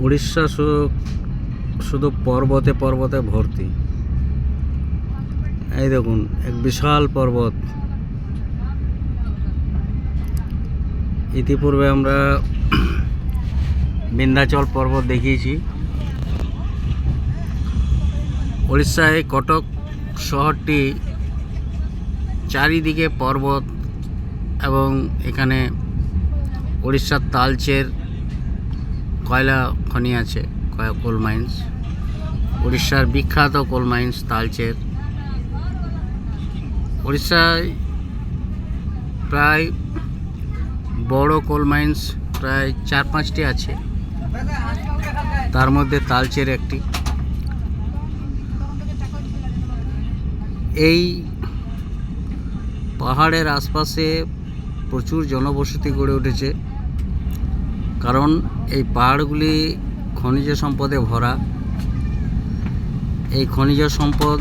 উড়িষ্যা শুধু পর্বতে পর্বতে ভর্তি। এই দেখুন, এক বিশাল পর্বত। ইতিপূর্বে আমরা বিন্ধ্যাচল পর্বত দেখিয়েছি। উড়িষ্যায় কটক শহরটি চারিদিকে পর্বত এবং এখানে উড়িষ্যার তালচের কয়লা খনি আছে, কোল মাইন্স। উড়িষ্যার বিখ্যাত কোল মাইন্স তালচের। উড়িষ্যায় প্রায় বড় কোল মাইন্স প্রায় 4-5টি আছে, তার মধ্যে তালচের একটি। এই পাহাড়ের আশপাশে প্রচুর জনবসতি গড়ে উঠেছে, কারণ এই পাহাড়গুলি খনিজ সম্পদে ভরা। এই খনিজ সম্পদ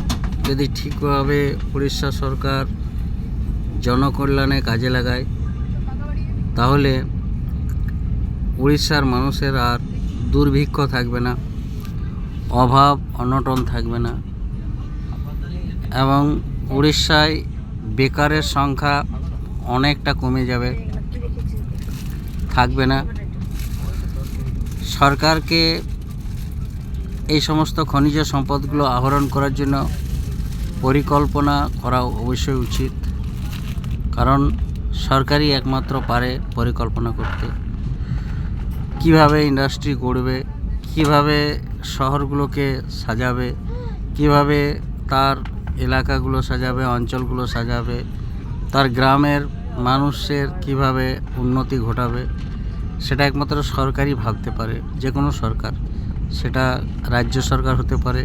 যদি ঠিকভাবে উড়িষ্যা সরকার জনকল্যাণে কাজে লাগায়, তাহলে উড়িষ্যার মানুষের আর দুর্ভিক্ষ থাকবে না, অভাব অনটন থাকবে না, এবং উড়িষ্যায় বেকারের সংখ্যা অনেকটা কমে যাবে, থাকবে না। সরকারকে এই সমস্ত খনিজ সম্পদগুলো আহরণ করার জন্য পরিকল্পনা করা অবশ্যই উচিত, কারণ সরকারই একমাত্র পারে পরিকল্পনা করতে। কিভাবে ইন্ডাস্ট্রি গড়বে, কিভাবে শহরগুলোকে সাজাবে, কিভাবে তার এলাকাগুলো সাজাবে, অঞ্চলগুলো সাজাবে, তার গ্রামের মানুষের কিভাবে উন্নতি ঘটাবে, সেটা একমাত্র সরকারই ভাবতে পারে। যে কোনো সরকার, সেটা রাজ্য সরকার হতে পারে,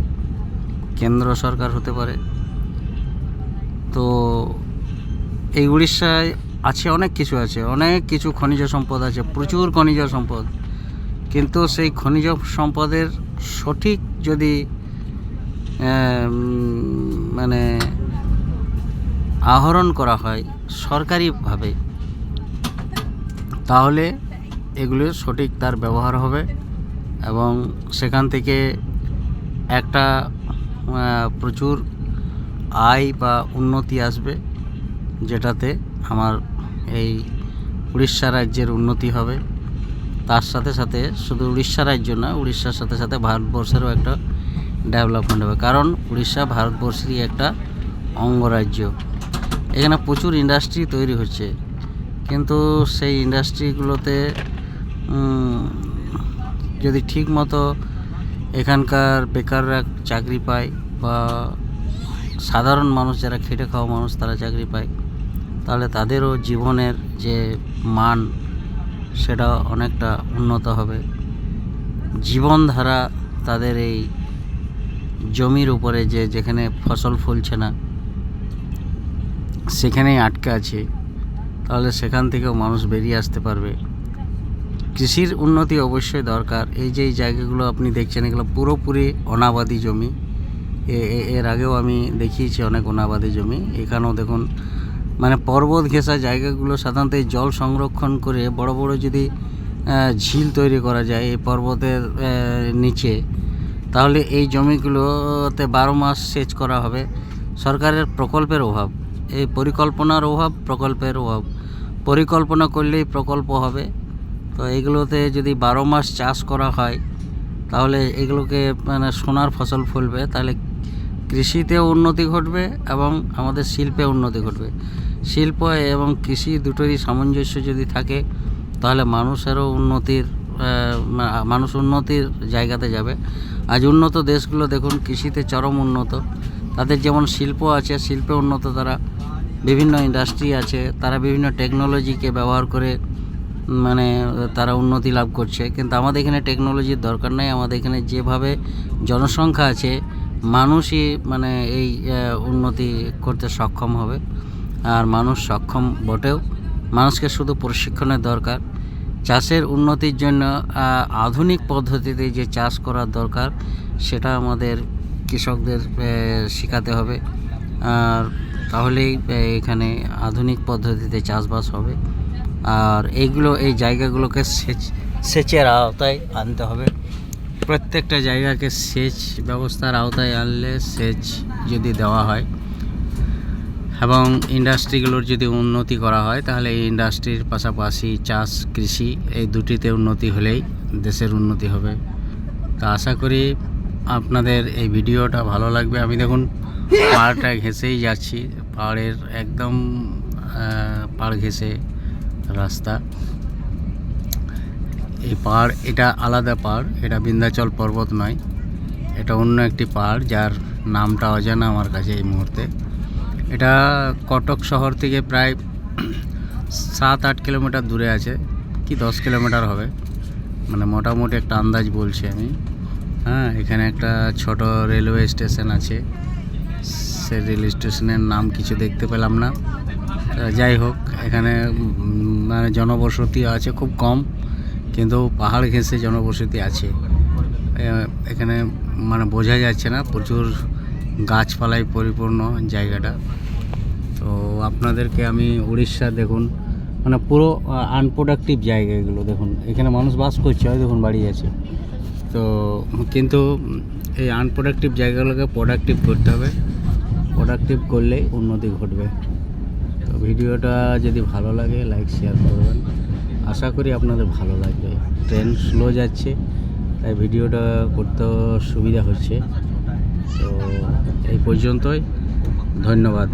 কেন্দ্র সরকার হতে পারে। তো এই উড়িষ্যায় আছে অনেক কিছু, অনেক কিছু খনিজ সম্পদ আছে, প্রচুর খনিজ সম্পদ। কিন্তু সেই খনিজ সম্পদের সঠিক যদি মানে আহরণ করা হয় সরকারিভাবে, তাহলে এগুলোর সঠিক তার ব্যবহার হবে এবং সেখান থেকে একটা প্রচুর আয় বা উন্নতি আসবে, যেটাতে আমার এই উড়িষ্যা রাজ্যের উন্নতি হবে। তার সাথে সাথে শুধু উড়িষ্যা রাজ্য না, উড়িষ্যার সাথে সাথে ভারতবর্ষেরও একটা ডেভেলপমেন্ট হবে, কারণ উড়িষ্যা ভারতবর্ষেরই একটা অঙ্গরাজ্য। এখানে প্রচুর ইন্ডাস্ট্রি তৈরি হচ্ছে, কিন্তু সেই ইন্ডাস্ট্রিগুলোতে যদি ঠিক মতো এখানকার বেকাররা চাকরি পায়, বা সাধারণ মানুষ যারা খেটে খাওয়া মানুষ তারা চাকরি পায়, তাহলে তাদেরও জীবনের যে মান সেটা অনেকটা উন্নত হবে। জীবনধারা তাদের এই জমির উপরে যেখানে ফসল ফলছে না সেখানেই আটকে আছে, তাহলে সেখান থেকেও মানুষ বেরিয়ে আসতে পারবে। কৃষির উন্নতি অবশ্যই দরকার। এই যে জায়গাগুলো আপনি দেখছেন, এগুলো পুরোপুরি অনাবাদি জমি। এর আগেও আমি দেখিয়েছি অনেক অনাবাদি জমি। এখানেও দেখুন, মানে পর্বত ঘেঁষা জায়গাগুলো সাধারণত এই জল সংরক্ষণ করে বড় বড় যদি ঝিল তৈরি করা যায় এই পর্বতের নিচে, তাহলে এই জমিগুলোতে 12 মাস সেচ করা হবে। সরকারের প্রকল্পের অভাব, এই পরিকল্পনার অভাব, প্রকল্পের অভাব। পরিকল্পনা করলেই প্রকল্প হবে। তো এইগুলোতে যদি 12 মাস চাষ করা হয়, তাহলে এগুলোকে মানে সোনার ফসল ফলবে। তাহলে কৃষিতেও উন্নতি ঘটবে এবং আমাদের শিল্পে উন্নতি ঘটবে। শিল্প এবং কৃষি দুটোরই সামঞ্জস্য যদি থাকে, তাহলে মানুষেরও মানুষ উন্নতির জায়গাতে যাবে। আজ উন্নত দেশগুলো দেখুন, কৃষিতে চরম উন্নত। তাদের যেমন শিল্প আছে, শিল্পে উন্নত, তারা বিভিন্ন ইন্ডাস্ট্রি আছে, তারা বিভিন্ন টেকনোলজিকে ব্যবহার করে মানে তারা উন্নতি লাভ করছে। কিন্তু আমাদের এখানে টেকনোলজির দরকার নেই। আমাদের এখানে যেভাবে জনসংখ্যা আছে, মানুষই মানে এই উন্নতি করতে সক্ষম হবে। আর মানুষ সক্ষম বটেও, মানুষকে শুধু প্রশিক্ষণের দরকার। চাষের উন্নতির জন্য আধুনিক পদ্ধতিতে যে চাষ করার দরকার, সেটা আমাদের কৃষকদের শেখাতে হবে। আর তাহলেই এখানে আধুনিক পদ্ধতিতে চাষবাস হবে। আর এই জায়গাগুলোকে সেচের আওতায় আনতে হবে। প্রত্যেকটা জায়গাকে সেচ ব্যবস্থার আওতায় আনলে, সেচ যদি দেওয়া হয় এবং ইন্ডাস্ট্রিগুলোর যদি উন্নতি করা হয়, তাহলে এই ইন্ডাস্ট্রির পাশাপাশি চাষ, কৃষি এই দুটিতে উন্নতি হলেই দেশের উন্নতি হবে। তা আশা করি আপনাদের এই ভিডিওটা ভালো লাগবে। আমি দেখুন পাহাড়টা ঘেঁষেই যাচ্ছি, পাহাড়ের একদম পাহাড় ঘেঁষে রাস্তা। এই পাহাড়, এটা আলাদা পাহাড়, এটা বিন্ধ্যাচল পর্বত নয়, এটা অন্য একটি পাহাড় যার নামটা অজানা আমার কাছে এই মুহূর্তে। এটা কটক শহর থেকে প্রায় 7-8 কিলোমিটার দূরে আছে, কি 10 কিলোমিটার হবে, মানে মোটামুটি একটা আন্দাজ বলছি আমি। হ্যাঁ, এখানে একটা ছোট রেলওয়ে স্টেশন আছে, সে রেল স্টেশনের নাম কিছু দেখতে পেলাম না। যাই হোক, এখানে মানে জনবসতি আছে খুব কম, কিন্তু পাহাড় ঘেঁষে জনবসতি আছে। এখানে মানে বোঝা যাচ্ছে না, প্রচুর গাছপালায় পরিপূর্ণ জায়গাটা। তো আপনাদেরকে আমি উড়িষ্যা দেখুন, মানে পুরো আনপ্রোডাক্টিভ জায়গা এগুলো দেখুন। এখানে মানুষ বাস করছে, হয় দেখুন বাড়ি আছে। তো কিন্তু এই আনপ্রোডাক্টিভ জায়গাগুলোকে প্রোডাক্টিভ করতে হবে, প্রোডাক্টিভ করলেই উন্নতি ঘটবে। তো ভিডিওটা যদি ভালো লাগে লাইক শেয়ার করবেন, আশা করি আপনাদের ভালো লাগবে। ট্রেন স্লো যাচ্ছে, তাই ভিডিওটা করতে সুবিধা হচ্ছে। তো এই পর্যন্তই, ধন্যবাদ।